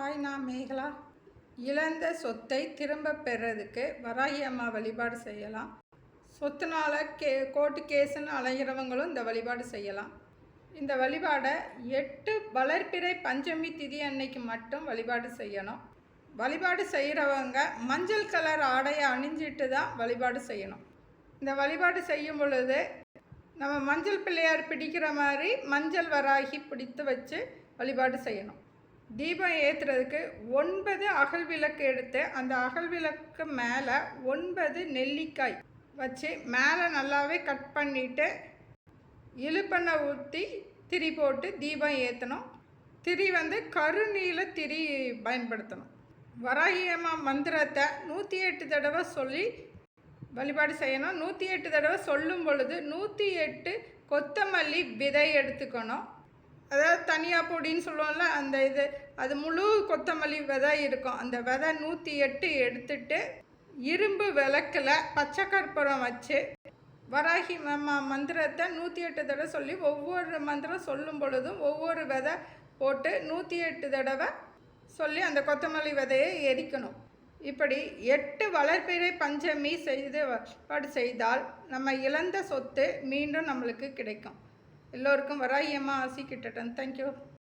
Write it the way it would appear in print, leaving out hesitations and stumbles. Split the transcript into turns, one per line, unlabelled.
Hi, நான் மேகலா. இழந்த சொத்தை திரும்ப பெறதுக்கு வராகி அம்மா வழிபாடு செய்யலாம். சொத்துனால கோர்ட்டு கேஸுன்னு அலைகிறவங்களும் இந்த வழிபாடு செய்யலாம். இந்த வழிபாடை 8 வளர்பிறை பஞ்சமி திதி அன்னைக்கு மட்டும் வழிபாடு செய்யணும். வழிபாடு செய்கிறவங்க மஞ்சள் கலர் ஆடையை அணிஞ்சிட்டு தான் வழிபாடு செய்யணும். இந்த வழிபாடு செய்யும் பொழுது நம்ம மஞ்சள் பிள்ளையார் பிடிக்கிற மாதிரி மஞ்சள் வராகி பிடித்து வச்சு வழிபாடு செய்யணும். தீபம் ஏற்றுறதுக்கு 9 அகல் விளக்கு எடுத்து அந்த அகல் விளக்கு மேலே 9 நெல்லிக்காய் வச்சு மேலே நல்லாவே கட் பண்ணிவிட்டு இழுப்பெண்ணெய் ஊற்றி திரி போட்டு தீபம் ஏற்றணும். திரி கருநீல திரி பயன்படுத்தணும். வராகி அம்மா மந்திரத்தை 108 தடவை சொல்லி வழிபாடு செய்யணும். 108 தடவை சொல்லும் பொழுது 108 கொத்தமல்லி விதை எடுத்துக்கணும். அதாவது தனியாக பொடின்னு சொல்லுவோம்ல, அந்த அது முழு கொத்தமல்லி விதை இருக்கும். அந்த விதை 108 எடுத்துட்டு இரும்பு விளக்கில் பச்சை கற்பூரம் வச்சு வராகி மந்திரத்தை 108 தடவை சொல்லி ஒவ்வொரு மந்திரம் சொல்லும் பொழுதும் ஒவ்வொரு விதை போட்டு 108 தடவை சொல்லி அந்த கொத்தமல்லி விதையை எரிக்கணும். இப்படி 8 வளர்பிறை பஞ்சமி வழிபாடு செய்தால் நம்ம இழந்த சொத்து மீண்டும் நம்மளுக்கு கிடைக்கும். எல்லோருக்கும் வராகி அம்மா ஆசி கிட்டட்டும். தேங்க்யூ.